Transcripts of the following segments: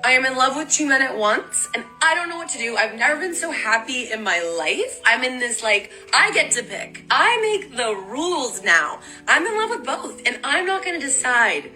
I am in love with 2 men at once, and I don't know what to do. I've never been so happy in my life. I'm in this, like, I get to pick. I make the rules now. I'm in love with both, and I'm not going to decide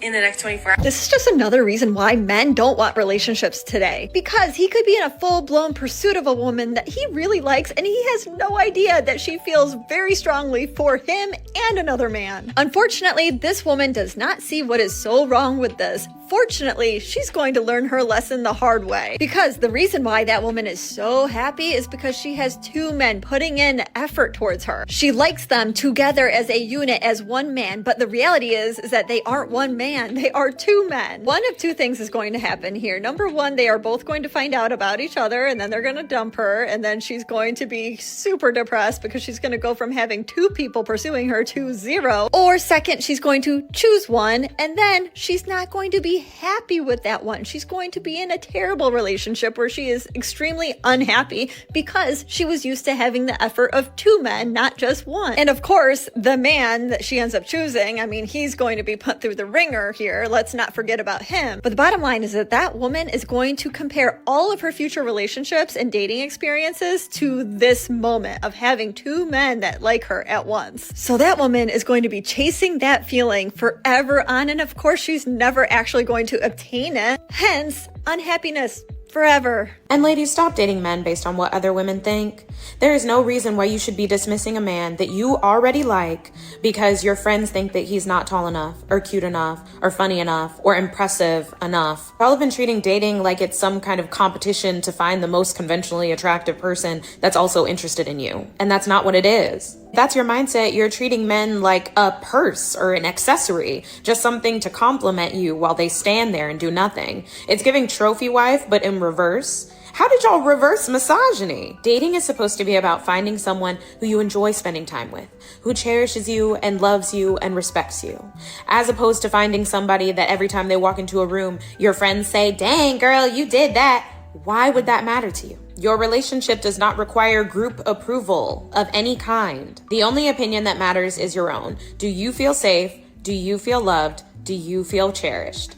in the next 24 hours. This is just another reason why men don't want relationships today. Because he could be in a full-blown pursuit of a woman that he really likes, and he has no idea that she feels very strongly for him and another man. Unfortunately, this woman does not see what is so wrong with this. Fortunately, she's going to learn her lesson the hard way. Because the reason why that woman is so happy is because she has 2 men putting in effort towards her. She likes them together as a unit, as one man, but the reality is that they aren't one man, they are 2 men. One of 2 things is going to happen here. Number 1, they are both going to find out about each other, and then they're going to dump her, and then she's going to be super depressed because she's going to go from having 2 people pursuing her to 0. Or second, she's going to choose one, and then she's not going to be happy with that one. She's going to be in a terrible relationship where she is extremely unhappy because she was used to having the effort of 2 men, not just 1. And of course, the man that she ends up choosing, I mean, he's going to be put through the ringer here. Let's not forget about him. But the bottom line is that that woman is going to compare all of her future relationships and dating experiences to this moment of having 2 men that like her at once. So that woman is going to be chasing that feeling forever on, and of course, she's never actually going to obtain it. Hence, unhappiness forever. And ladies, stop dating men based on what other women think. There is no reason why you should be dismissing a man that you already like because your friends think that he's not tall enough, or cute enough, or funny enough, or impressive enough. Y'all have been treating dating like it's some kind of competition to find the most conventionally attractive person that's also interested in you. And that's not what it is. If that's your mindset, you're treating men like a purse or an accessory, just something to compliment you while they stand there and do nothing. It's giving trophy wife, but in reverse. How did y'all reverse misogyny? Dating is supposed to be about finding someone who you enjoy spending time with, who cherishes you and loves you and respects you, as opposed to finding somebody that every time they walk into a room, your friends say, "Dang, girl, you did that." Why would that matter to you? Your relationship does not require group approval of any kind. The only opinion that matters is your own. Do you feel safe? Do you feel loved? Do you feel cherished?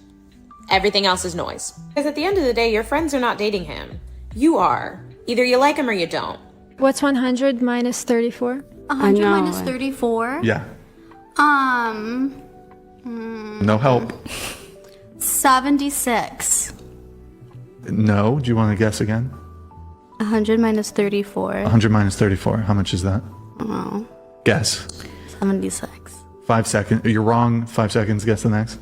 Everything else is noise. Because at the end of the day, your friends are not dating him. You are. Either you like him or you don't. What's 100 minus 34? 100 minus 34? Yeah. No help. 76. No. Do you want to guess again? 100 minus 34. 100 minus 34. How much is that? Oh, Guess. 76. 5 seconds. You're wrong. 5 seconds. Guess the next.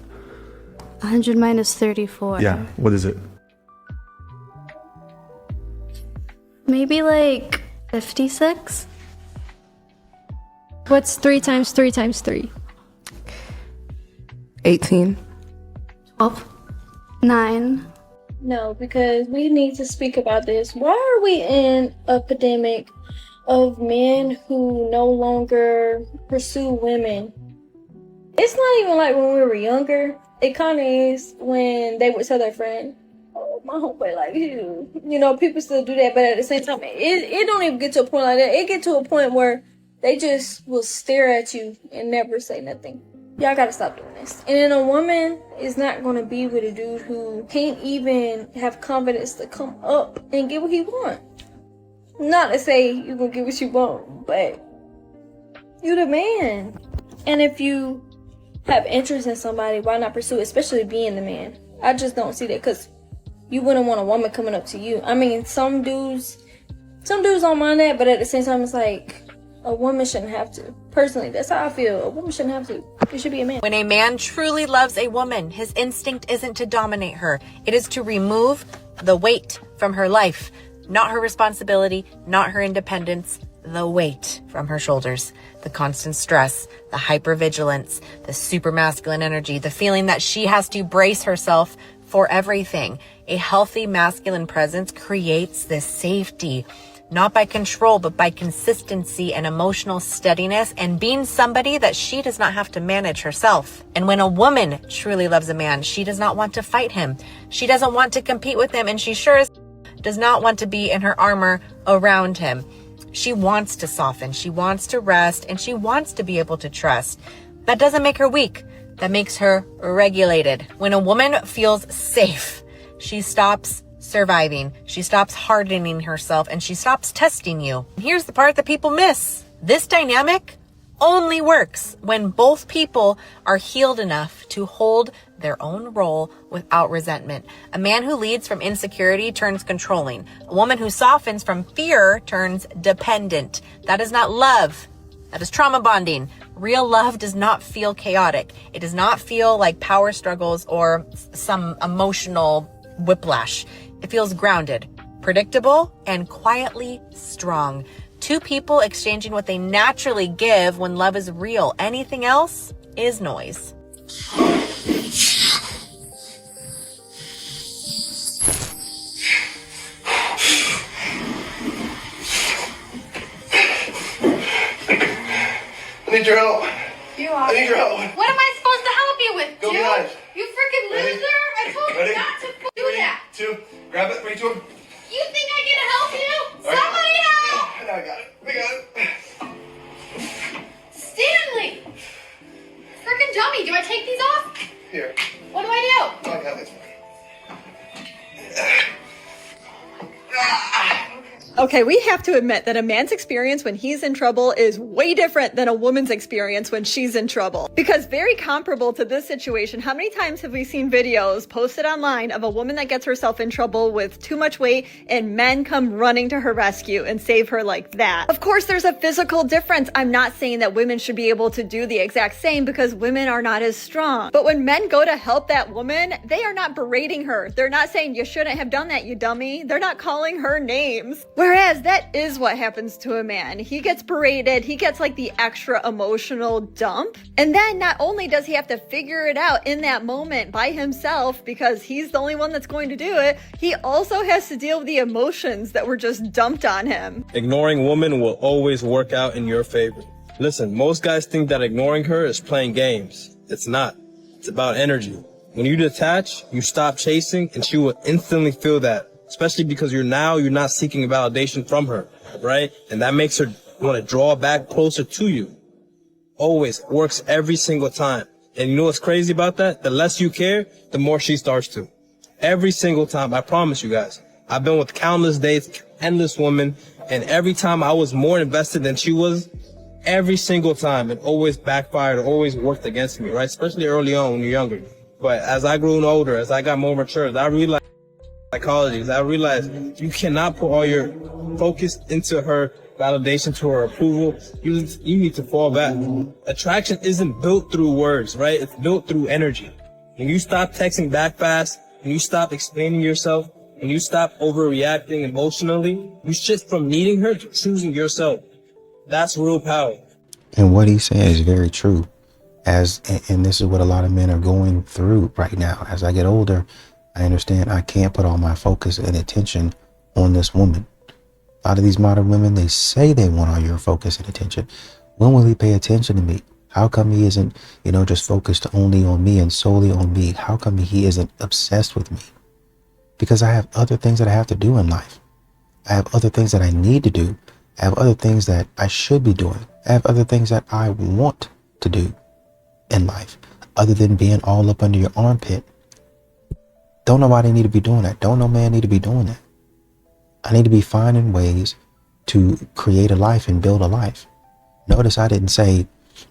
100 minus 34. Yeah. What is it? Maybe like 56? What's 3 times 3 times 3? 18. 12. 9. No, because we need to speak about this. Why are we in an epidemic of men who no longer pursue women? It's not even like when we were younger. It kind of is when they would tell their friend, "Oh, my homeboy like you." You know, people still do that, but at the same time, it don't even get to a point like that. It get to a point where they just will stare at you and never say nothing. Y'all gotta stop doing this. And then a woman is not gonna be with a dude who can't even have confidence to come up and get what he wants. Not to say you gonna get what you want, but you the man. And if you have interest in somebody, why not pursue it, especially being the man? I just don't see that, because you wouldn't want a woman coming up to you. I mean, some dudes don't mind that, but at the same time, it's like, a woman shouldn't have to. Personally, that's how I feel. A woman shouldn't have to. It should be a man. When a man truly loves a woman, his instinct isn't to dominate her. It is to remove the weight from her life. Not her responsibility, not her independence, the weight from her shoulders. The constant stress, the hypervigilance, the super masculine energy, the feeling that she has to brace herself for everything. A healthy masculine presence creates this safety, not by control, but by consistency and emotional steadiness, and being somebody that she does not have to manage herself. And when a woman truly loves a man, she does not want to fight him. She doesn't want to compete with him, and she sure does not want to be in her armor around him. She wants to soften, she wants to rest, and she wants to be able to trust. That doesn't make her weak. That makes her regulated. When a woman feels safe, she stops surviving, she stops hardening herself, and she stops testing you. And here's the part that people miss. This dynamic only works when both people are healed enough to hold their own role without resentment. A man who leads from insecurity turns controlling. A woman who softens from fear turns dependent. That is not love. That is trauma bonding. Real love does not feel chaotic. It does not feel like power struggles or some emotional whiplash. It feels grounded, predictable, and quietly strong. Two people exchanging what they naturally give when love is real. Anything else is noise. I need your help. You are. I need your help. What am I supposed to help you with, Go dude? behind. You freaking Ready? loser! I told you Ready? not to do Three, that. 2, grab it, 3, 2. You think I get to help you? All right. Somebody help! I got it. We got it. Stanley! Freaking dummy, do I take these off? Here. What do I do? I got this. Okay, we have to admit that a man's experience when he's in trouble is way different than a woman's experience when she's in trouble. Because very comparable to this situation, how many times have we seen videos posted online of a woman that gets herself in trouble with too much weight and men come running to her rescue and save her like that? Of course, there's a physical difference. I'm not saying that women should be able to do the exact same because women are not as strong. But when men go to help that woman, they are not berating her. They're not saying, you shouldn't have done that, you dummy. They're not calling her names. Whereas that is what happens to a man. He gets berated, he gets like the extra emotional dump. And then not only does he have to figure it out in that moment by himself because he's the only one that's going to do it, he also has to deal with the emotions that were just dumped on him. Ignoring women will always work out in your favor. Listen, most guys think that ignoring her is playing games. It's not. It's about energy. When you detach, you stop chasing, and she will instantly feel that. Especially because you're not seeking validation from her, right? And that makes her want to draw back closer to you. Always works every single time. And you know what's crazy about that? The less you care, the more she starts to. Every single time, I promise you guys. I've been with countless dates, endless women, and every time I was more invested than she was, every single time it always backfired, always worked against me, right? Especially early on when you're younger. But as I grew older, as I got more mature, I realized psychology. I realized you cannot put all your focus into her validation, to her approval. You need to fall back. Attraction isn't built through words, right? It's built through energy. When you stop texting back fast, when you stop explaining yourself, when you stop overreacting emotionally, you shift from needing her to choosing yourself. That's real power. And what he's saying is very true. And this is what a lot of men are going through right now. As I get older, I understand I can't put all my focus and attention on this woman. A lot of these modern women, they say they want all your focus and attention. When will he pay attention to me? How come he isn't, just focused only on me and solely on me? How come he isn't obsessed with me? Because I have other things that I have to do in life. I have other things that I need to do. I have other things that I should be doing. I have other things that I want to do in life, other than being all up under your armpit. Don't nobody need to be doing that. Don't no man need to be doing that. I need to be finding ways to create a life and build a life. Notice I didn't say,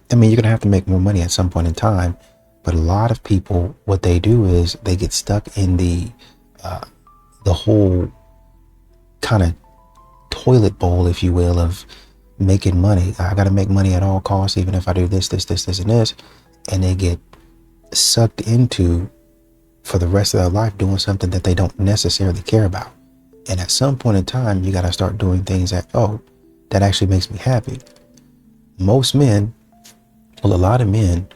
you're going to have to make more money at some point in time. But a lot of people, what they do is they get stuck in the whole kind of toilet bowl, if you will, of making money. I got to make money at all costs, even if I do this, and this. And they get sucked into, for the rest of their life, doing something that they don't necessarily care about. And at some point in time, you got to start doing things that actually makes me happy. Most men, a lot of men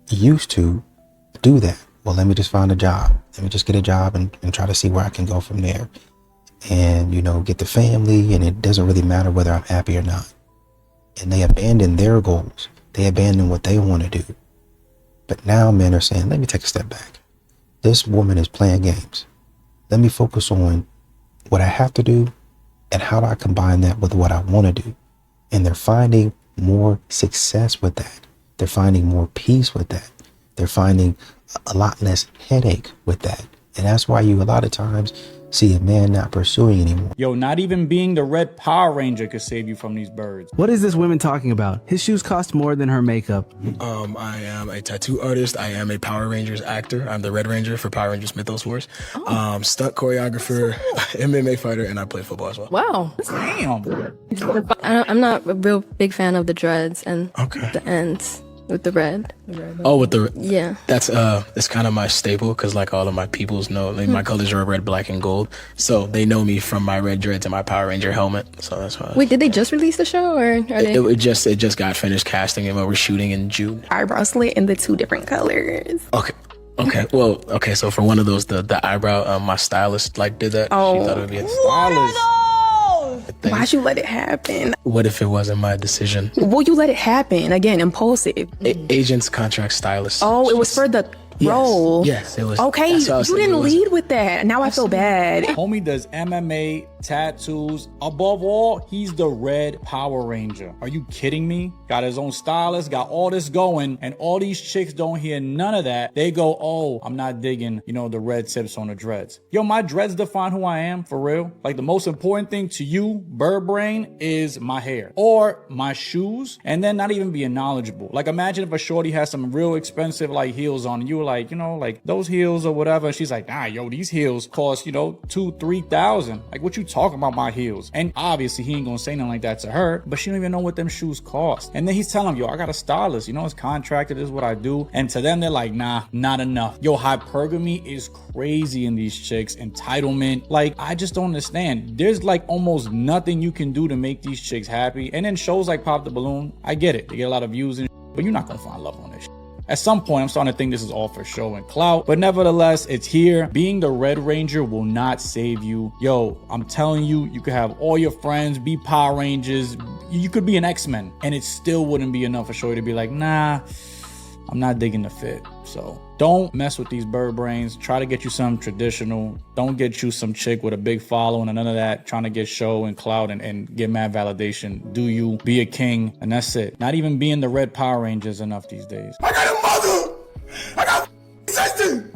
used to do that. Well, let me just find a job. Let me just get a job and try to see where I can go from there. And, get the family, and it doesn't really matter whether I'm happy or not. And they abandon their goals. They abandon what they want to do. But now men are saying, let me take a step back. This woman is playing games. Let me focus on what I have to do and how do I combine that with what I want to do. And they're finding more success with that. They're finding more peace with that. They're finding a lot less headache with that. And that's why you a lot of times see a man not pursuing anymore. Yo, not even being the red Power Ranger could save you from these birds. What is this woman talking about? His shoes cost more than her makeup. I am a tattoo artist. I am a Power Rangers actor. I'm the Red Ranger for Power Rangers Mythos Wars. Stunt choreographer, MMA fighter, and I play football as well. Wow. Damn. I'm not a real big fan of the dreads and the ends with the red. Oh, with the yeah. That's it's kind of my staple because like all of my peoples know like my colors are red, black, and gold. So they know me from my red dreads and my Power Ranger helmet. So that's why. Wait, did they just release the show or are they? It just got finished casting and we're shooting in June. Eyebrow slit in the 2 different colors. Okay. Well, okay. So for one of those, the eyebrow, my stylist like did that. She thought it would be a stylist. Why'd you let it happen? What if it wasn't my decision? Well, you let it happen. Again, impulsive. Agents, contract, stylist. Oh, it was for the role. Yes, it was. Okay, you didn't lead with that. Now I feel bad. Homie does MMA, tattoos. Above all, he's the red Power Ranger. Are you kidding me? Got his own stylist, got all this going, and all these chicks don't hear none of that. They go, oh, I'm not digging, the red tips on the dreads. Yo, my dreads define who I am, for real. Like, the most important thing to you, bird brain, is my hair or my shoes, and then not even being knowledgeable. Like, imagine if a shorty has some real expensive, like, heels on, and you were like, like those heels or whatever. And she's like, nah, yo, these heels cost, $2,000-$3,000. Like, what you talking about my heels? And obviously he ain't gonna say nothing like that to her, but she don't even know what them shoes cost. And then he's telling them, yo, I got a stylist, it's contracted, this is what I do. And to them, they're like, nah, not enough. Yo, hypergamy is crazy in these chicks. Entitlement. Like, I just don't understand. There's like almost nothing you can do to make these chicks happy. And then shows like Pop the Balloon, I get it. They get a lot of views and but you're not gonna find love on this shit. At some point, I'm starting to think this is all for show and clout, but nevertheless, it's here. Being the Red Ranger will not save you. Yo, I'm telling you, you could have all your friends, be Power Rangers, you could be an X-Men, and it still wouldn't be enough for Shorty to be like, nah, I'm not digging the fit. So don't mess with these bird brains. Try to get you some traditional. Don't get you some chick with a big following and none of that, trying to get show and clout and get mad validation. Do you be a king, and that's it. Not even being the red Power Ranger is enough these days. I got a mother. I got a sister.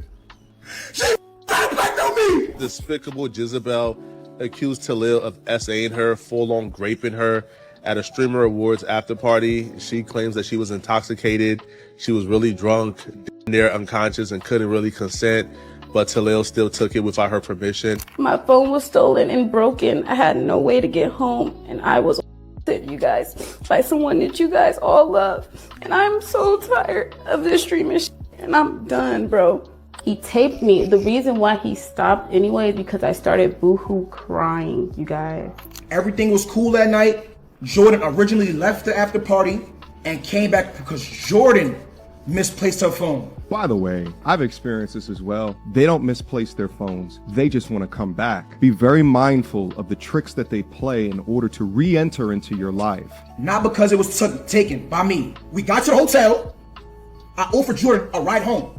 She back on me. Despicable Jezebel accused Talil of SAing her, full-on raping her at a Streamer Awards after party. She claims that she was intoxicated. She was really drunk, near unconscious, and couldn't really consent, but Talil still took it without her permission. My phone was stolen and broken. I had no way to get home, and I was you guys by someone that you guys all love. And I'm so tired of this streaming shit, and I'm done, bro. He taped me. The reason why he stopped anyway is because I started boohoo crying, you guys. Everything was cool that night. Jordan originally left the after party and came back because Jordan misplaced her phone. By the way, I've experienced this as well. They don't misplace their phones. They just want to come back. Be very mindful of the tricks that they play in order to re-enter into your life. Not because it was taken by me. We got to the hotel. I offered Jordan a ride home.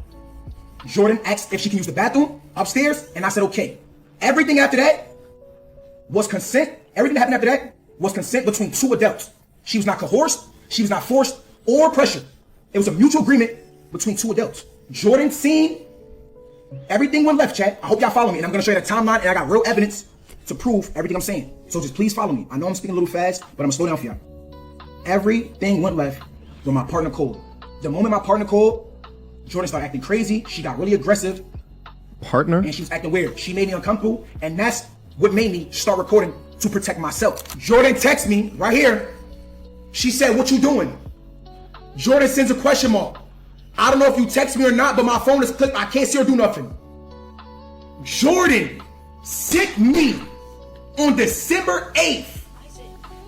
Jordan asked if she can use the bathroom upstairs, and I said okay. Everything after that was consent. Everything that happened after that was consent between two adults. She was not coerced, she was not forced or pressured. It was a mutual agreement between two adults. Jordan seen everything went left, chat. I hope y'all follow me, and I'm gonna show you the timeline, and I got real evidence to prove everything I'm saying. So just please follow me. I know I'm speaking a little fast, but I'm gonna slow down for y'all. Everything went left when my partner called. The moment my partner called, Jordan started acting crazy. She got really aggressive. Partner? And she was acting weird. She made me uncomfortable, and that's what made me start recording to protect myself. Jordan texts me right here. She said, "What you doing?" Jordan sends a question mark. I don't know if you text me or not, but my phone is clicked. I can't see her do nothing. Jordan sent me on December 8th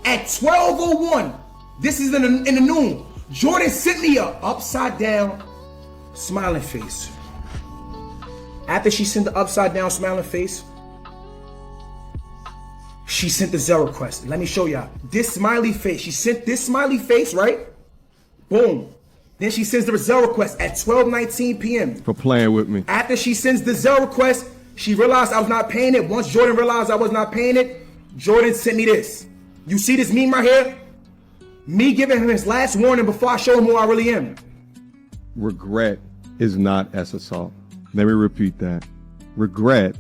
at 12:01. This is in the noon. Jordan sent me a upside down smiling face. After she sent the upside down smiling face, she sent the Zelle request. Let me show y'all. This smiley face. She sent this smiley face, right? Boom. Then she sends the Zelle request at 12:19 p.m. For playing with me. After she sends the Zelle request, she realized I was not paying it. Once Jordan realized I was not paying it, Jordan sent me this. You see this meme right here? Me giving him his last warning before I show him who I really am. Regret is not as assault. Let me repeat that. regret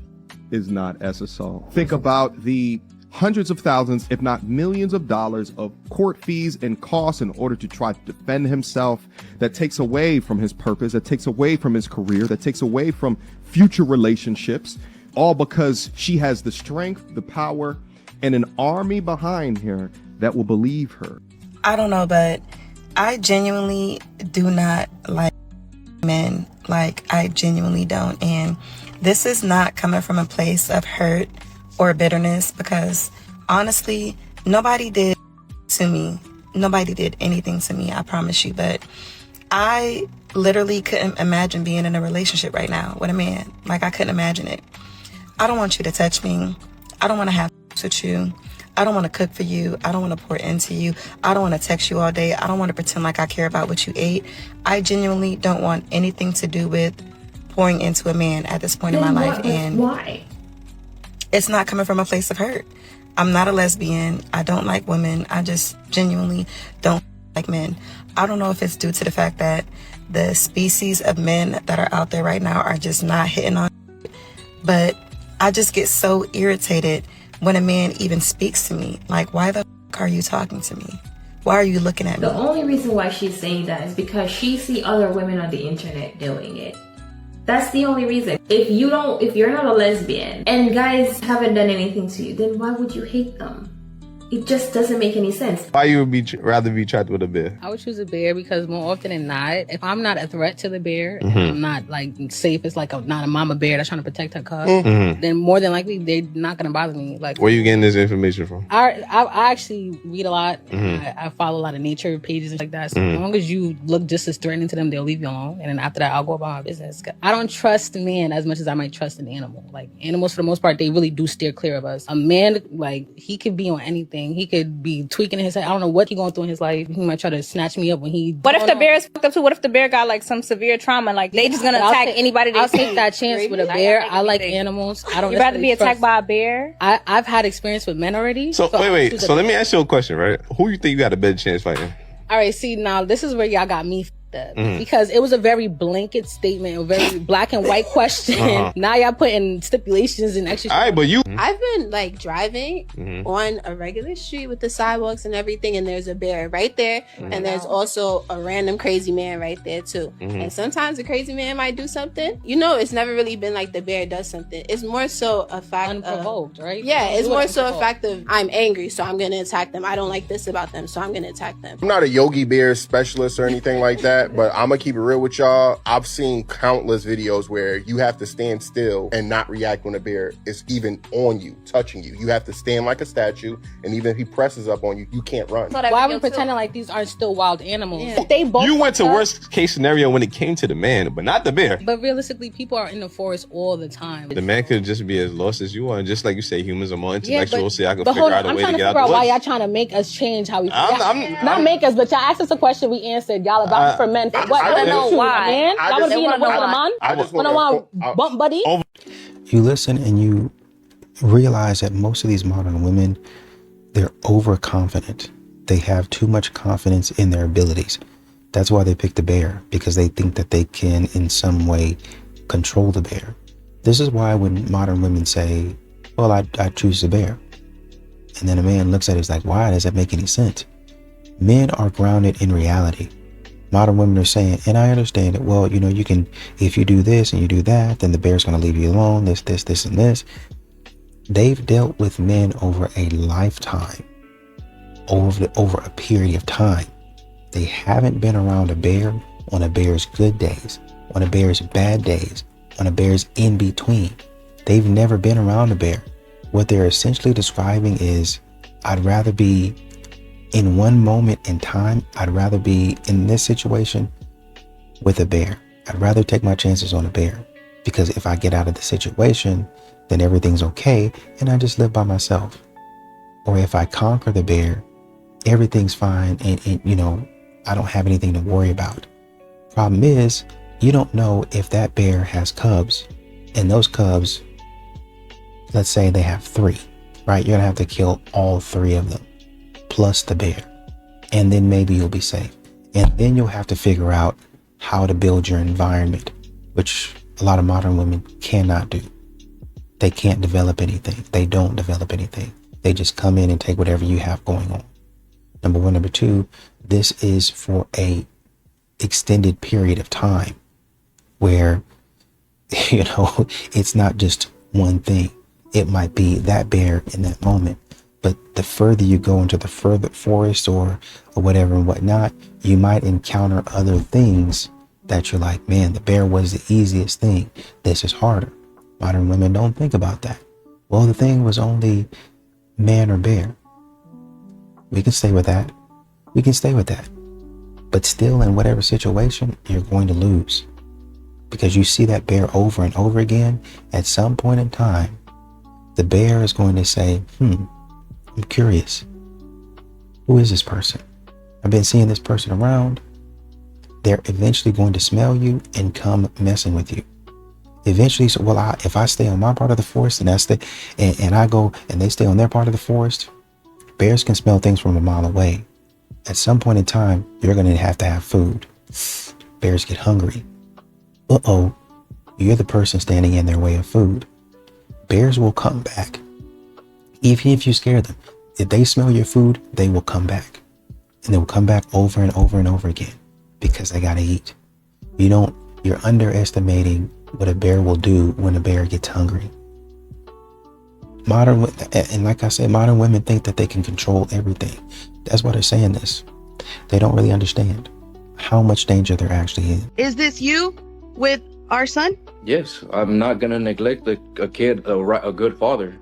is not SSO. Think about the hundreds of thousands, if not millions of dollars of court fees and costs in order to try to defend himself. That takes away from his purpose, that takes away from his career, that takes away from future relationships, all because she has the strength, the power, and an army behind her that will believe her. I don't know, but I genuinely do not like men. Like, I genuinely don't. And this is not coming from a place of hurt or bitterness, because honestly, nobody did to me. Nobody did anything to me, I promise you. But I literally couldn't imagine being in a relationship right now with a man. Like, I couldn't imagine it. I don't want you to touch me. I don't want to have sex with you. I don't want to cook for you. I don't want to pour into you. I don't want to text you all day. I don't want to pretend like I care about what you ate. I genuinely don't want anything to do with pouring into a man at this point in my life. And why? It's not coming from a place of hurt. I'm not a lesbian. I don't like women. I just genuinely don't like men. I don't know if it's due to the fact that the species of men that are out there right now are just not hitting on it. But I just get so irritated when a man even speaks to me. Like, why the f*** are you talking to me? Why are you looking at me? The only reason why she's saying that is because she see other women on the internet doing it. That's the only reason. If you're not a lesbian and guys haven't done anything to you, then why would you hate them? It just doesn't make any sense. Why you would rather be trapped with a bear? I would choose a bear because more often than not, if I'm not a threat to the bear, Mhm. and I'm not like safe, it's like not a mama bear that's trying to protect her cub, Mhm. then more than likely they're not gonna bother me. Like, Where you getting this information from? I actually read a lot. Mhm. I follow a lot of nature pages and like that. So Mhm. as long as you look just as threatening to them, they'll leave you alone. And then after that, I'll go about my business. I don't trust men as much as I might trust an animal. Like, animals, for the most part, they really do steer clear of us. A man, like, he could be on anything. He could be tweaking in his head. I don't know what he's going through in his life. He might try to snatch me up when he. What if the bear is fucked up too? What if the bear got like some severe trauma? Like, they just gonna attack anybody they I'll see? take that chance with a bear. I like animals. I don't. You'd rather be necessarily attacked by a bear? I've had experience with men already. So I wait. choose a So let me bear. ask you a question, right? Who you think you got a better chance fighting? All right, see, now this is where y'all got me f***ed up. Mhm. Because it was a very blanket statement, a very black and white question. Uh-huh. Now y'all putting stipulations and extra. All right, but you. I've been like driving Mhm. on a regular street with the sidewalks and everything, and there's a bear right there, and there's also a random crazy man right there too. Mhm. And sometimes the crazy man might do something. You know, it's never really been like the bear does something. It's more so a fact unprovoked, right? Yeah, it's Do it more so a unprovoked. fact of I'm angry, so I'm gonna attack them. I don't like this about them, so I'm gonna attack them. I'm not a Yogi Bear specialist or anything like that, but I'm gonna keep it real with y'all. I've seen countless videos where you have to stand still and not react when a bear is even on you, touching you. You have to stand like a statue, and even if he presses up on you, you can't run. Why are we pretending like these aren't still wild animals? If they both You went to fucked up- worst case scenario when it came to the man, but not the bear. But realistically, people are in the forest all the time. The man could just be as lost as you are, and just like you say, humans are more intellectual, so I can but figure hold out on, a I'm way trying to to get out figure the out why woods. y'all trying to make us change how we. I'm- not make us, but y'all asked us a question. We answered. Y'all about for men. What? I don't know why. Man, I y'all just want to be in a wanna know with a why. man? I just Wanna bump buddy? You listen and you realize that most of these modern women, they're overconfident. They have too much confidence in their abilities. That's why they pick the bear, because they think that they can in some way control the bear. This is why when modern women say, well, I choose the bear. And then a man looks at it, he's like, why does that make any sense? Men are grounded in reality. Modern women are saying, and I understand it, well, you know, you can, if you do this and you do that, then the bear's going to leave you alone, this, and this. They've dealt with men over a lifetime, over a period of time. They haven't been around a bear on a bear's good days, on a bear's bad days, on a bear's in between. They've never been around a bear. What they're essentially describing is, I'd rather be in one moment in time, I'd rather be in this situation with a bear. I'd rather take my chances on a bear, because if I get out of the situation, then everything's okay and I just live by myself. Or if I conquer the bear, everything's fine and you know, I don't have anything to worry about. Problem is, you don't know if that bear has cubs, and those cubs, let's say they have 3, right? You're gonna have to kill all 3 of them, plus the bear. And then maybe you'll be safe. And then you'll have to figure out how to build your environment, which a lot of modern women cannot do. they can't develop anything. They don't develop anything. They just come in and take whatever you have going on. Number one. Number two, this is for a extended period of time where, you know, it's not just one thing. It might be that bear in that moment, but the further you go into the further forest or whatever and whatnot, you might encounter other things that you're like, man, the bear was the easiest thing. This is harder. Modern women don't think about that. Well, the thing was only man or bear. We can stay with that. We can stay with that. But still, in whatever situation, you're going to lose. Because you see that bear over and over again, at some point in time, the bear is going to say, I'm curious. Who is this person? I've been seeing this person around. They're eventually going to smell you and come messing with you. Eventually, so well, if I stay on my part of the forest and and I go and they stay on their part of the forest, bears can smell things from a mile away. At some point in time, you're going to have food. Bears get hungry. Uh-oh, you're the person standing in their way of food. Bears will come back. Even if you scare them, if they smell your food, they will come back. And they will come back over and over and over again because they got to eat. You're underestimating what a bear will do when a bear gets hungry. And like I said, modern women think that they can control everything. That's why they're saying this. They don't really understand how much danger they're actually in. Is this you with our son? Yes, I'm not gonna neglect a kid, a good father,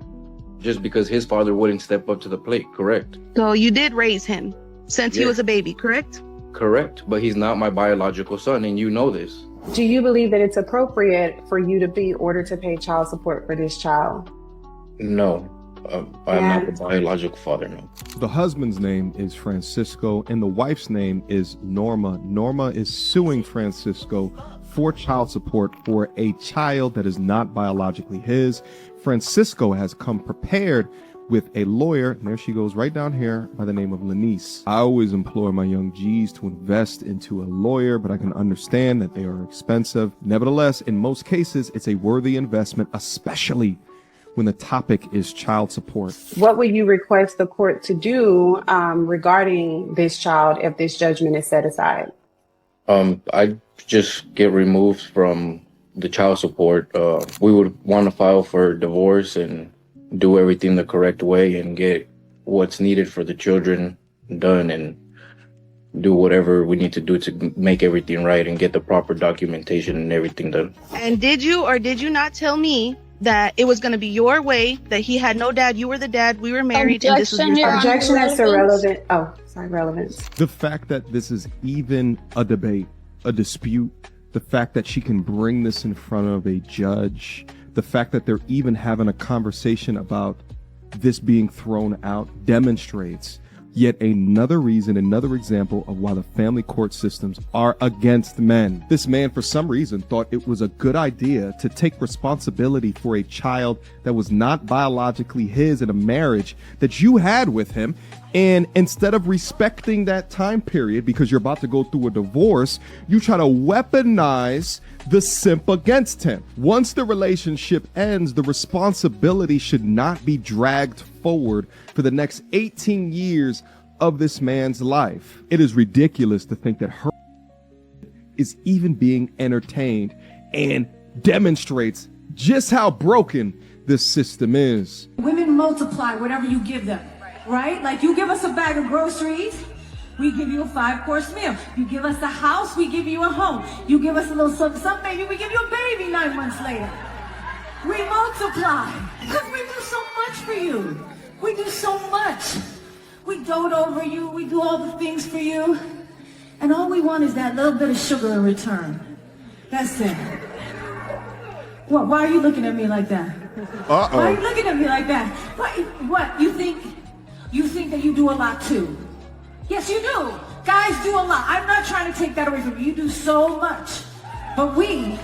just because his father wouldn't step up to the plate, correct? So you did raise him since he was a baby, correct? Correct, but he's not my biological son, and you know this. Do you believe that it's appropriate for you to be ordered to pay child support for this child? No, I'm not the biological father, no. The husband's name is Francisco and the wife's name is Norma. Norma is suing Francisco for child support for a child that is not biologically his. Francisco has come prepared with a lawyer, and there she goes right down here, by the name of Lenice. I always implore my young G's to invest into a lawyer, but I can understand that they are expensive. Nevertheless, in most cases, it's a worthy investment, especially when the topic is child support. What would you request the court to do regarding this child if this judgment is set aside? I just get removed from the child support. We would want to file for divorce and do everything the correct way and get what's needed for the children done and do whatever we need to do to make everything right and get the proper documentation and everything done. And did you or did you not tell me that it was going to be your way, that he had no dad, you were the dad, we were married, and this was your Objection is irrelevant. Oh, sorry, relevance. The fact that this is even a debate, a dispute, the fact that she can bring this in front of a judge, the fact that they're even having a conversation about this being thrown out demonstrates yet another reason, another example of why the family court systems are against men. This man, for some reason, thought it was a good idea to take responsibility for a child that was not biologically his in a marriage that you had with him. And instead of respecting that time period because you're about to go through a divorce, you try to weaponize the simp against him. Once the relationship ends, the responsibility should not be dragged forward for the next 18 years of this man's life. It is ridiculous to think that her is even being entertained and demonstrates just how broken this system is. Women multiply whatever you give them, right? Like you give us a bag of groceries, we give you a 5-course meal. You give us a house, we give you a home. You give us a little something, maybe we give you a baby 9 months later. We multiply because we do so much for you. We do so much. We dote over you, we do all the things for you. And all we want is that little bit of sugar in return. That's it. What, why are you looking at me like that? Why are you looking at me like that? What, you think that you do a lot too? Yes, you do. Guys do a lot. I'm not trying to take that away from you. You do so much. But we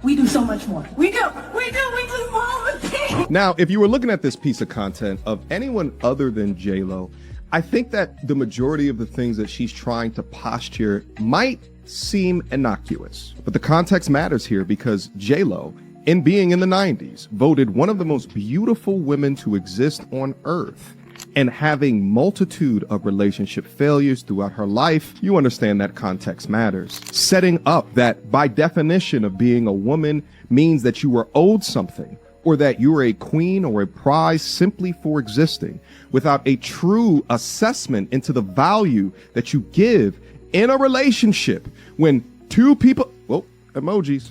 do so much more. We do all the things. Now, if you were looking at this piece of content of anyone other than J-Lo, I think that the majority of the things that she's trying to posture might seem innocuous. But the context matters here because J-Lo, in being in the 90s, voted one of the most beautiful women to exist on earth, and having multitude of relationship failures throughout her life, you understand that context matters. Setting up that by definition of being a woman means that you are owed something, or that you are a queen or a prize simply for existing, without a true assessment into the value that you give in a relationship. When two people, well, emojis,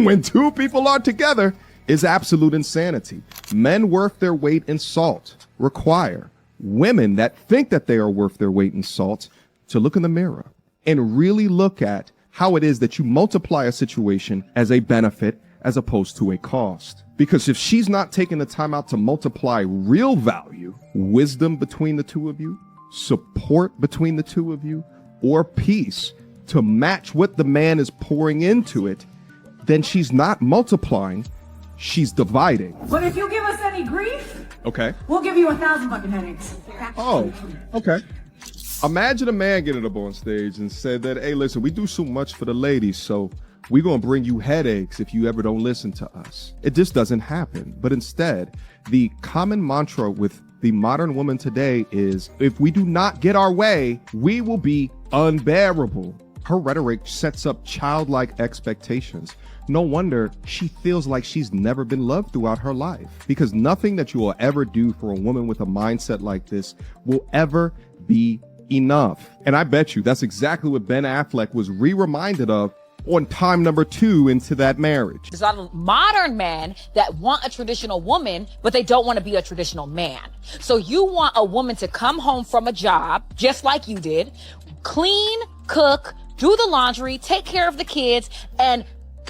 when two people are together, is absolute insanity. Men worth their weight in salt require women that think that they are worth their weight in salt to look in the mirror and really look at how it is that you multiply a situation as a benefit as opposed to a cost. Because if she's not taking the time out to multiply real value, wisdom between the two of you, support between the two of you, or peace to match what the man is pouring into it, then she's not multiplying, she's dividing. But if you give us any grief, Okay. we'll give you 1,000 fucking headaches. Oh, okay. Imagine a man getting up on stage and said that, hey, listen, we do so much for the ladies, so we're going to bring you headaches if you ever don't listen to us. It just doesn't happen. But instead, the common mantra with the modern woman today is, if we do not get our way, we will be unbearable. Her rhetoric sets up childlike expectations. No wonder she feels like she's never been loved throughout her life, because nothing that you will ever do for a woman with a mindset like this will ever be enough. And I bet you that's exactly what Ben Affleck was reminded of on time number 2 into that marriage. There's a lot of modern men that want a traditional woman, but they don't want to be a traditional man. So you want a woman to come home from a job, just like you did, clean, cook, do the laundry, take care of the kids, and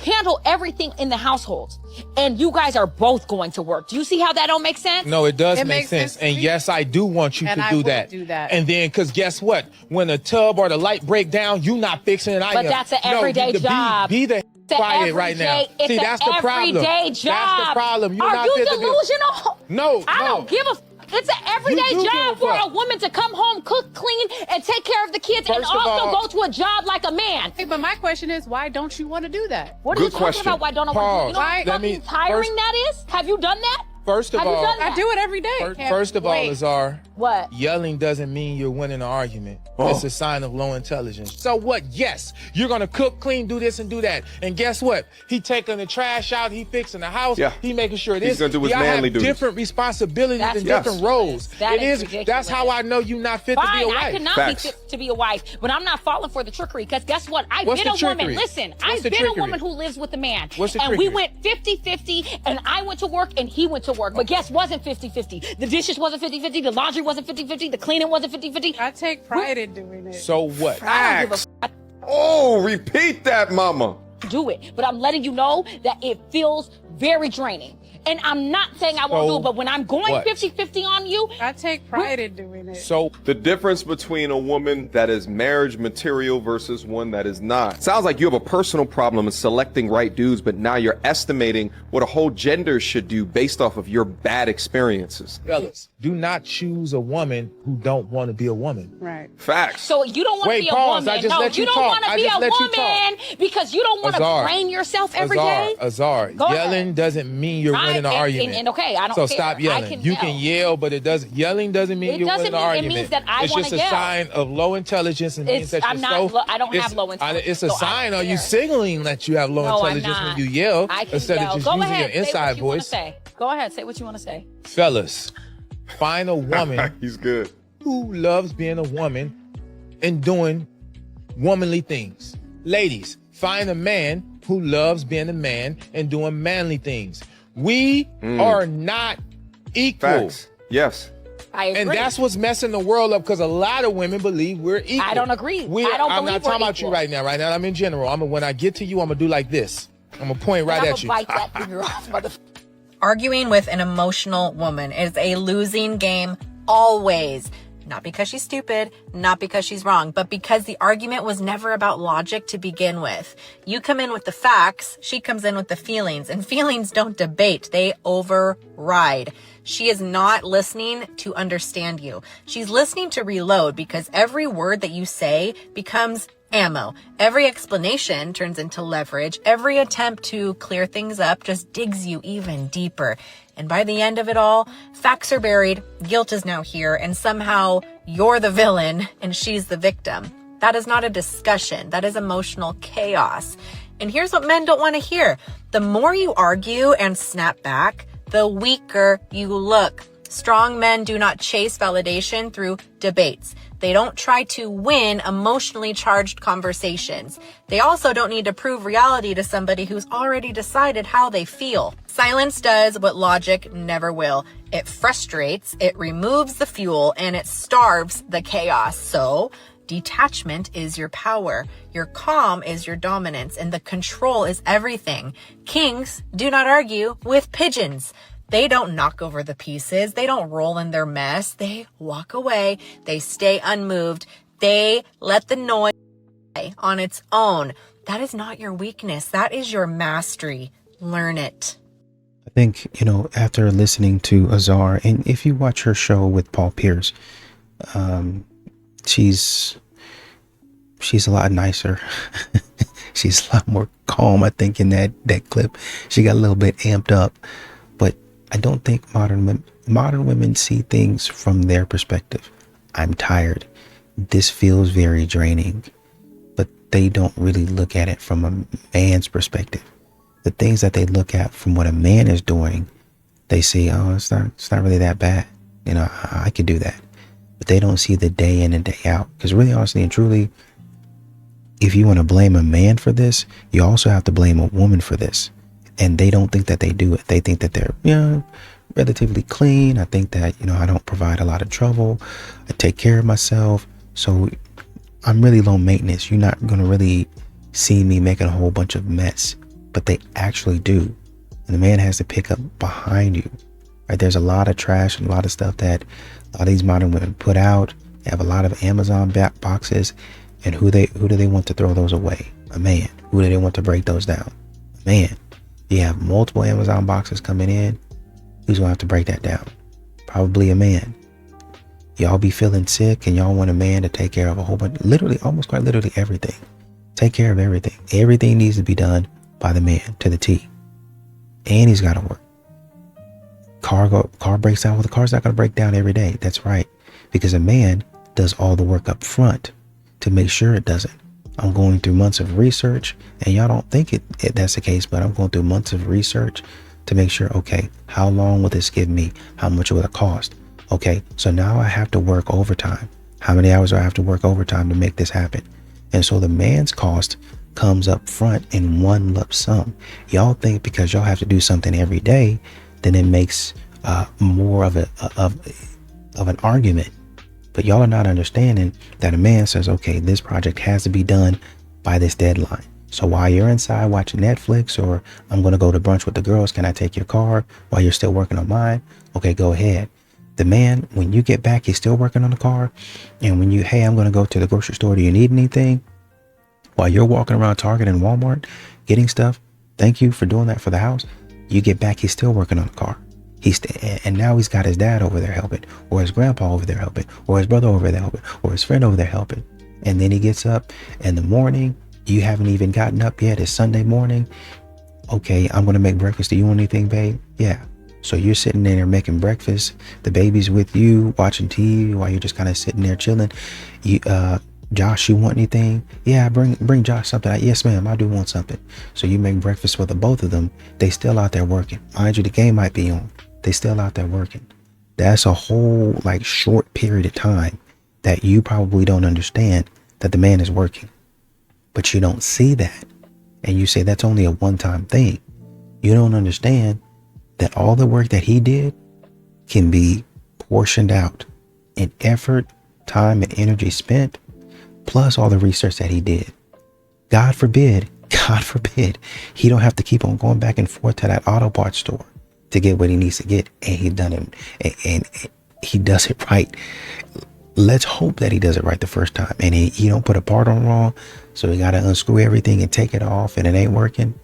handle everything in the household. And you guys are both going to work. Do you see how that don't make sense? No, it does It make makes sense. sense to And me. yes, I do want you And to I do will that. do that. And then, because guess what? When a tub or the light break down, you not fixing it. I But am. that's an everyday job. Be the It's an quiet right now. everyday- it's See, an that's the problem. everyday job. That's the problem. You're Are not you fit to be- delusional? No, I no. don't give a. It's an everyday You do job give a for a fuck. woman to come home, cook, clean, and take care of the kids, and First of also all- go to a job like a man. Hey, but my question is, why don't you want to do that? What are you talking about? Why don't I want to? You know Pause. how Let fucking me- tiring first- that is? Have you done that? First of Have you all, done that? I do it every day. First of all, Wait. Azar, What? yelling doesn't mean you're winning an argument. Oh. It's a sign of low intelligence. So what? Yes, you're gonna cook, clean, do this and do that. And guess what? He taking the trash out. He fixing the house. Yeah. He making sure He's this. gonna do his Y'all manly have duties. different responsibilities That's and different roles. That It is is. That's ridiculous. how I know you not fit to be Fine, a wife. I cannot be fit to be a wife, but I'm not falling for the trickery. Because guess what? I've What's been the a woman. trickery? Listen, What's I've the been trickery? a woman who lives with a man. What's the and we trickery? went 50-50, and I went to work and he went to work. But guess wasn't 50-50. The dishes wasn't 50-50. The laundry wasn't 50-50. The cleaning wasn't 50-50. I take pride in doing it. So what? I don't give a Oh, repeat that, mama. do it. But I'm letting you know that it feels very draining. And I'm not saying I won't So do it, but when I'm going what? 50-50 on you, I take pride in doing it. So the difference between a woman that is marriage material versus one that is not. Sounds like you have a personal problem in selecting right dudes, but now you're estimating what a whole gender should do based off of your bad experiences. Fellas, do not choose a woman who don't want to be a woman. Right. Facts. so you don't want to Wait, be a pause. woman. I just No, let you you don't talk. want to I be just a let you woman because you don't want to Azar. train yourself every day. Azar, Go ahead. yelling doesn't mean you're winning an argument. And okay, I don't So care. stop I yelling. can You yell. can yell, but yelling doesn't mean It you're doesn't winning an mean- it argument. means that I It's wanna just a yell. sign of low intelligence and means It's- that I'm you're not so. lo- I don't it's- have low intelligence, It's a so I sign. don't Are you care. signaling that you have low No, I'm intelligence not. when you yell I can instead yell. of just Go using ahead, your say inside what you wanna voice? say. Go ahead, say what you want to say. Fellas, find a woman He's good. who loves being a woman and doing womanly things. Ladies, find a man who loves being a man and doing manly things. We are not equal. Facts. Yes. I agree. And that's what's messing the world up because a lot of women believe we're equal. I don't agree. I don't I'm believe not we're talking about you equal. right now. Right now, I'm in general. When I get to you, I'm going to do like this. I'm going to point right I'm at gonna you. bite that finger off, motherfucker. Arguing with an emotional woman is a losing game always. Not because she's stupid, not because she's wrong, but because the argument was never about logic to begin with. You come in with the facts, she comes in with the feelings, and feelings don't debate, they override. She is not listening to understand you. She's listening to reload because every word that you say becomes ammo. Every explanation turns into leverage. Every attempt to clear things up just digs you even deeper. And by the end of it all, facts are buried, guilt is now here, and somehow you're the villain and she's the victim. That is not a discussion. That is emotional chaos. And here's what men don't want to hear. The more you argue and snap back, the weaker you look. Strong men do not chase validation through debates. They don't try to win emotionally charged conversations. They also don't need to prove reality to somebody who's already decided how they feel. Silence does what logic never will. It frustrates, it removes the fuel, and it starves the chaos. So, detachment is your power. Your calm is your dominance, and the control is everything. Kings do not argue with pigeons. They don't knock over the pieces. They don't roll in their mess. They walk away. They stay unmoved. They let the noise on its own. That is not your weakness. That is your mastery. Learn it. I think, after listening to Azar, and if you watch her show with Paul Pierce, she's a lot nicer. She's a lot more calm, I think, in that clip. She got a little bit amped up. But I don't think modern women see things from their perspective. I'm tired. This feels very draining. But they don't really look at it from a man's perspective. The things that they look at from what a man is doing, they see, oh, it's not really that bad. I could do that. But they don't see the day in and day out. Because really, honestly and truly, if you want to blame a man for this, you also have to blame a woman for this. And they don't think that they do it. They think that they're, relatively clean. I think that, I don't provide a lot of trouble. I take care of myself. So I'm really low maintenance. You're not going to really see me making a whole bunch of mess. But they actually do. And the man has to pick up behind you. Right? There's a lot of trash and a lot of stuff that a lot of these modern women put out. They have a lot of Amazon boxes. And who do they want to throw those away? A man. Who do they want to break those down? A man. You have multiple Amazon boxes coming in. Who's going to have to break that down? Probably a man. Y'all be feeling sick and y'all want a man to take care of a whole bunch, almost quite literally everything. Take care of everything. Everything needs to be done by the man to the T. And he's got to work. Car breaks down. Well, the car's not going to break down every day. That's right. Because a man does all the work up front to make sure it doesn't. I'm going through months of research, and y'all don't think that's the case, but I'm going through months of research to make sure, okay, how long will this give me? How much will it cost? Okay, so now I have to work overtime. How many hours do I have to work overtime to make this happen? And so the man's cost comes up front in one lump sum. Y'all think because y'all have to do something every day, then it makes more of an argument. But y'all are not understanding that a man says, okay, this project has to be done by this deadline. So while you're inside watching Netflix, or I'm going to go to brunch with the girls, can I take your car while you're still working on mine? Okay, go ahead. The man, when you get back, he's still working on the car. And when hey, I'm going to go to the grocery store. Do you need anything? While you're walking around Target and Walmart getting stuff, thank you for doing that for the house. You get back, he's still working on the car. And now he's got his dad over there helping, or his grandpa over there helping, or his brother over there helping, or his friend over there helping. And then he gets up in the morning. You haven't even gotten up yet. It's Sunday morning. Okay, I'm going to make breakfast. Do you want anything, babe? Yeah. So you're sitting there making breakfast. The baby's with you, watching TV while you're just kind of sitting there chilling. Josh, you want anything? Yeah, bring Josh something. Yes, ma'am, I do want something. So you make breakfast for the both of them. They still out there working. Mind you, the game might be on. They still out there working. That's a whole short period of time that you probably don't understand that the man is working. But you don't see that. And you say that's only a one-time thing. You don't understand that all the work that he did can be portioned out in effort, time, and energy spent, plus all the research that he did. God forbid, he don't have to keep on going back and forth to that auto parts store to get what he needs to get, and he done it, and he does it right. Let's hope that he does it right the first time, and he don't put a part on wrong, so he got to unscrew everything and take it off, and it ain't working.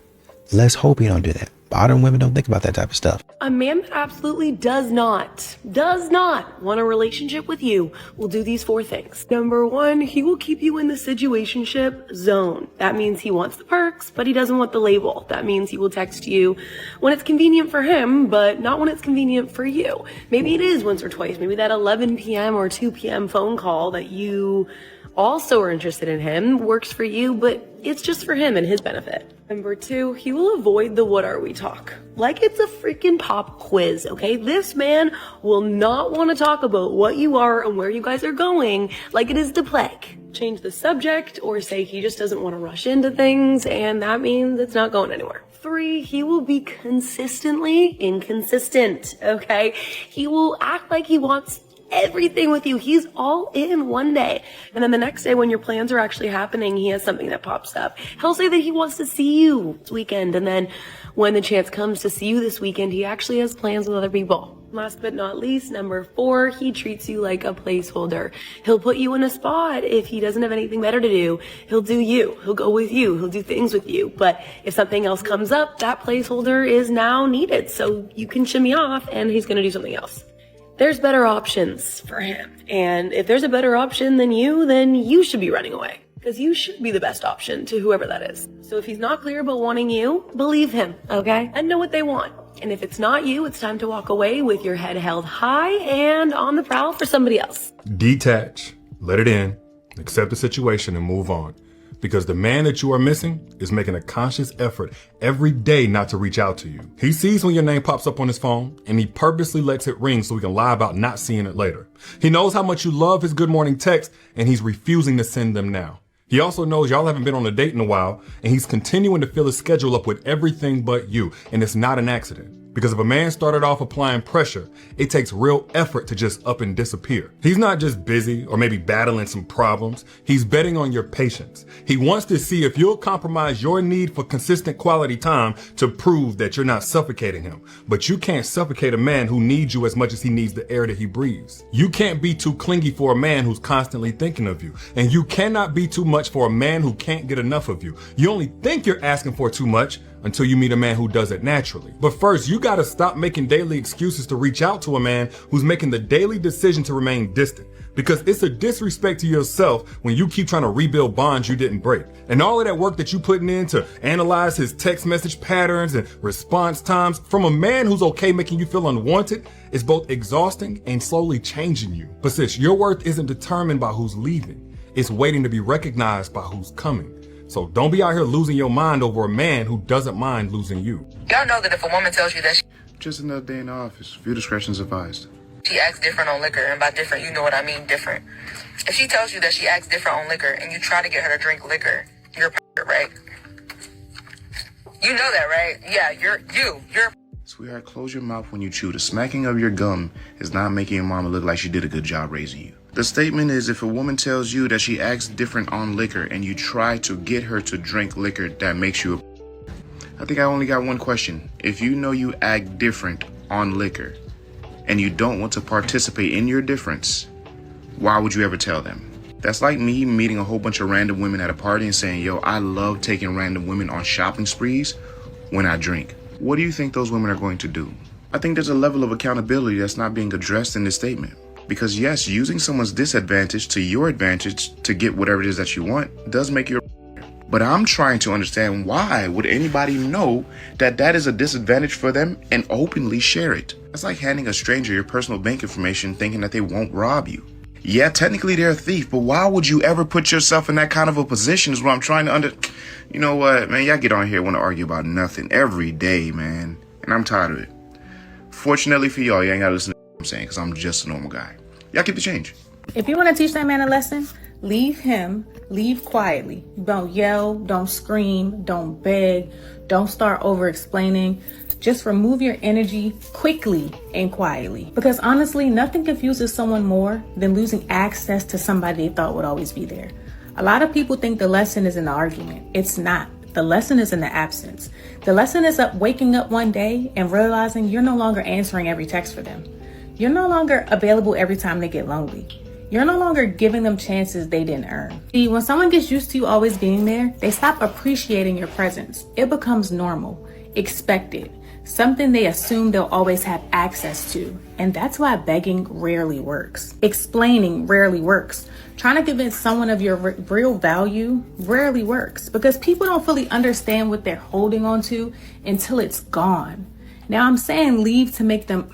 Let's hope he don't do that. Modern women don't think about that type of stuff. A man that absolutely does not want a relationship with you will do these 4 things. Number 1, he will keep you in the situationship zone. That means he wants the perks, but he doesn't want the label. That means he will text you when it's convenient for him, but not when it's convenient for you. Maybe it is once or twice. Maybe that 11 p.m. or 2 p.m. phone call that you also are interested in him works for you, but it's just for him and his benefit. Number 2, he will avoid the what are we talk. Like it's a freaking pop quiz, okay? This man will not want to talk about what you are and where you guys are going like it is the plague. Change the subject or say he just doesn't want to rush into things, and that means it's not going anywhere. 3, he will be consistently inconsistent, okay? He will act like he wants everything with you. He's all in one day, and then the next day when your plans are actually happening, he has something that pops up. He'll say that he wants to see you this weekend, and then when the chance comes to see you this weekend, he actually has plans with other people. Last but not least, number 4, he treats you like a placeholder. He'll put you in a spot if he doesn't have anything better to do. He'll do you. He'll go with you. He'll do things with you. But if something else comes up, that placeholder is now needed. So you can shimmy off and he's going to do something else. There's better options for him. And if there's a better option than you should be running away. Because you should be the best option to whoever that is. So if he's not clear about wanting you, believe him, okay? And know what they want. And if it's not you, it's time to walk away with your head held high and on the prowl for somebody else. Detach, let it in, accept the situation and move on. Because the man that you are missing is making a conscious effort every day not to reach out to you. He sees when your name pops up on his phone and he purposely lets it ring so he can lie about not seeing it later. He knows how much you love his good morning texts and he's refusing to send them now. He also knows y'all haven't been on a date in a while and he's continuing to fill his schedule up with everything but you. And it's not an accident. Because if a man started off applying pressure, it takes real effort to just up and disappear. He's not just busy or maybe battling some problems. He's betting on your patience. He wants to see if you'll compromise your need for consistent quality time to prove that you're not suffocating him. But you can't suffocate a man who needs you as much as he needs the air that he breathes. You can't be too clingy for a man who's constantly thinking of you. And you cannot be too much for a man who can't get enough of you. You only think you're asking for too much until you meet a man who does it naturally. But first, you gotta stop making daily excuses to reach out to a man who's making the daily decision to remain distant. Because it's a disrespect to yourself when you keep trying to rebuild bonds you didn't break. And all of that work that you putting in to analyze his text message patterns and response times from a man who's okay making you feel unwanted is both exhausting and slowly changing you. But sis, your worth isn't determined by who's leaving. It's waiting to be recognized by who's coming. So don't be out here losing your mind over a man who doesn't mind losing you. Y'all know that if a woman tells you that she... Just another day in the office. Few discretions advised. She acts different on liquor, and by different, you know what I mean, different. If she tells you that she acts different on liquor and you try to get her to drink liquor, you're a right? You know that, right? Yeah, you're Sweetheart, close your mouth when you chew. The smacking of your gum is not making your mama look like she did a good job raising you. The statement is, if a woman tells you that she acts different on liquor and you try to get her to drink liquor, that makes you a... I think I only got one question. If you know you act different on liquor and you don't want to participate in your difference, why would you ever tell them? That's like me meeting a whole bunch of random women at a party and saying, yo, I love taking random women on shopping sprees when I drink. What do you think those women are going to do? I think there's a level of accountability that's not being addressed in this statement. Because yes, using someone's disadvantage to your advantage to get whatever it is that you want does make you a... But I'm trying to understand, why would anybody know that that is a disadvantage for them and openly share it? It's like handing a stranger your personal bank information thinking that they won't rob you. Yeah, technically they're a thief, but why would you ever put yourself in that kind of a position is what I'm trying to You know what, man, y'all get on here want to argue about nothing every day, man. And I'm tired of it. Fortunately for y'all, you ain't gotta listen to what I'm saying, because I'm just a normal guy. Y'all keep the change. If you want to teach that man a lesson, leave quietly. Don't yell, don't scream, don't beg, don't start over explaining. Just remove your energy quickly and quietly. Because honestly, nothing confuses someone more than losing access to somebody they thought would always be there. A lot of people think the lesson is in the argument. It's not. The lesson is in the absence. The lesson is waking up one day and realizing you're no longer answering every text for them. You're no longer available every time they get lonely. You're no longer giving them chances they didn't earn. See, when someone gets used to you always being there, they stop appreciating your presence. It becomes normal, expected. something they assume they'll always have access to. And that's why begging rarely works. Explaining rarely works. Trying to convince someone of your real value rarely works, because people don't fully understand what they're holding on to until it's gone. Now, I'm not saying leave to make them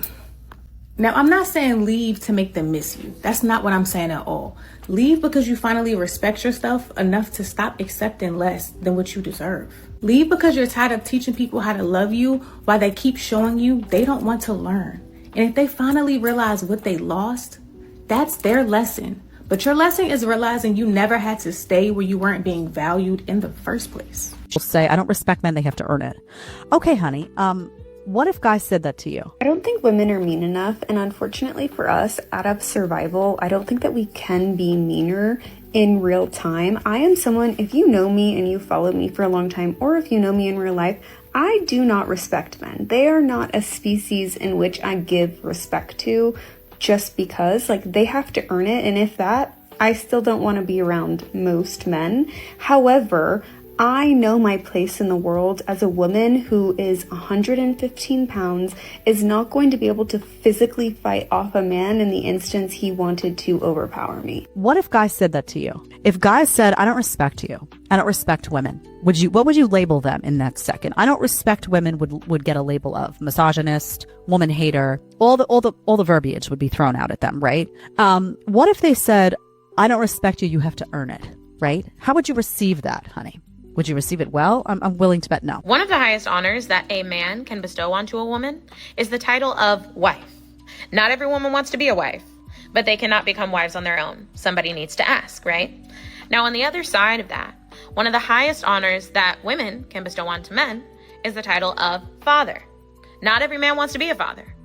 miss you. That's not what I'm saying at all. Leave because you finally respect yourself enough to stop accepting less than what you deserve. Leave because you're tired of teaching people how to love you while they keep showing you they don't want to learn. And if they finally realize what they lost, that's their lesson. But your lesson is realizing you never had to stay where you weren't being valued in the first place. She'll say, I don't respect men, they have to earn it. Okay, honey, what if guys said that to you? I don't think women are mean enough, and unfortunately for us, out of survival, I don't think that we can be meaner in real time. I am someone, if you know me and you follow me for a long time, or if you know me in real life, I do not respect men. They are not a species in which I give respect to just because, like, they have to earn it, and if that, I still don't want to be around most men. However, I know my place in the world as a woman who is 115 pounds, is not going to be able to physically fight off a man in the instance he wanted to overpower me. What if guys said that to you? If guys said, I don't respect you, I don't respect women, what would you label them in that second? I don't respect women would get a label of misogynist, woman hater, all the verbiage would be thrown out at them, right? What if they said, I don't respect you, you have to earn it, right? How would you receive that, honey? Would you receive it well? I'm willing to bet no. One of the highest honors that a man can bestow onto a woman is the title of wife. Not every woman wants to be a wife, but they cannot become wives on their own. Somebody needs to ask, right? Now, on the other side of that, one of the highest honors that women can bestow onto men is the title of father. Not every man wants to be a father,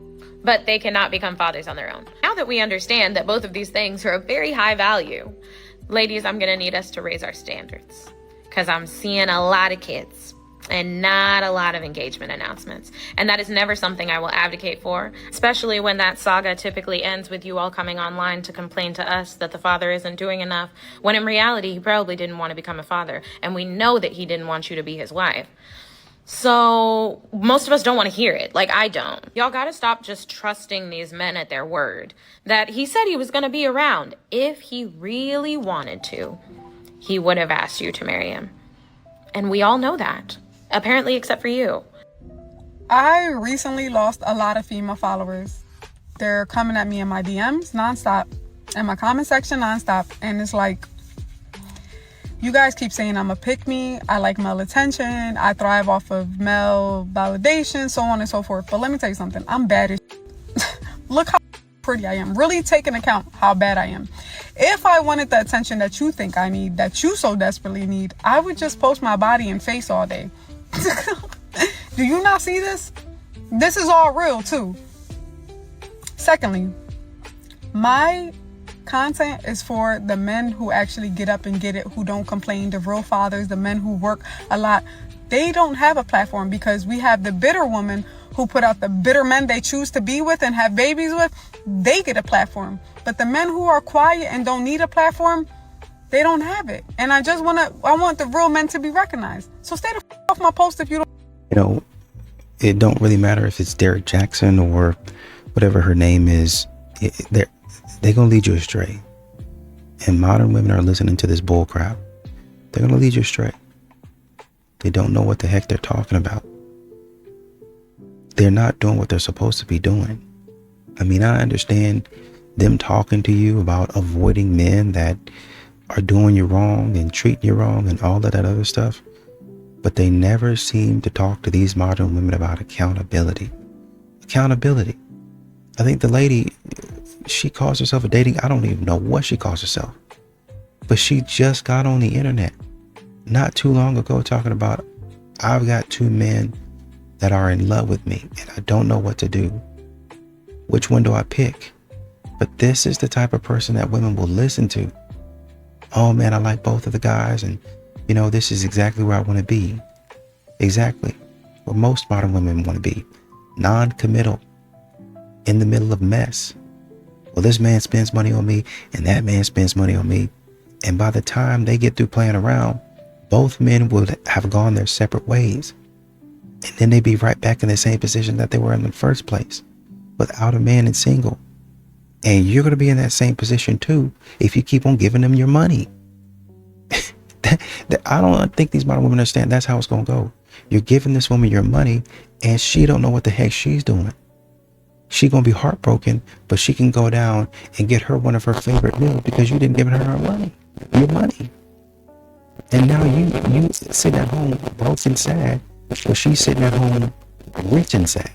but they cannot become fathers on their own. Now that we understand that both of these things are of very high value, ladies, I'm gonna need us to raise our standards, because I'm seeing a lot of kids and not a lot of engagement announcements. And that is never something I will advocate for, especially when that saga typically ends with you all coming online to complain to us that the father isn't doing enough, when in reality, he probably didn't want to become a father. And we know that he didn't want you to be his wife. So most of us don't want to hear it. Like, I don't. Y'all got to stop just trusting these men at their word that he said he was going to be around. If he really wanted to, he would have asked you to marry him. And we all know that, apparently, except for you. I recently lost a lot of female followers. They're coming at me in my DMs nonstop, in my comment section nonstop. And it's like, you guys keep saying I'm a pick-me, I like male attention, I thrive off of male validation, so on and so forth. But let me tell you something, I'm bad as Look how pretty I am. Really take into account how bad I am. If I wanted the attention that you think I need, that you so desperately need, I would just post my body and face all day. Do you not see this? This is all real too. Secondly, my content is for the men who actually get up and get it, who don't complain, the real fathers, the men who work a lot. They don't have a platform because we have the bitter woman who put out the bitter men they choose to be with and have babies with. They get a platform. But the men who are quiet and don't need a platform, they don't have it. And I want the real men to be recognized. So stay the off my post if you don't. You know, it don't really matter if it's Derek Jackson or whatever her name is. They're gonna lead you astray. And modern women are listening to this bull crap. They're gonna lead you astray. They don't know what the heck they're talking about. They're not doing what they're supposed to be doing. I mean, I understand them talking to you about avoiding men that are doing you wrong and treating you wrong and all of that other stuff. But they never seem to talk to these modern women about accountability. Accountability. I think the lady, she calls herself a dating, I don't even know what she calls herself. But she just got on the internet not too long ago talking about, I've got two men that are in love with me and I don't know what to do. Which one do I pick? But this is the type of person that women will listen to. Oh man, I like both of the guys, and you know, this is exactly where I want to be. Exactly where most modern women want to be. Non-committal. In the middle of mess. Well, this man spends money on me and that man spends money on me. And by the time they get through playing around, both men would have gone their separate ways. And then they be right back in the same position that they were in the first place, without a man and single. And you're going to be in that same position too if you keep on giving them your money. I don't think these modern women understand that's how it's going to go. You're giving this woman your money and she don't know what the heck she's doing. She going to be heartbroken, but she can go down and get her one of her favorite meals because you didn't give her money, your money. And now you sit at home broke and sad, but she's sitting at home rich and sad.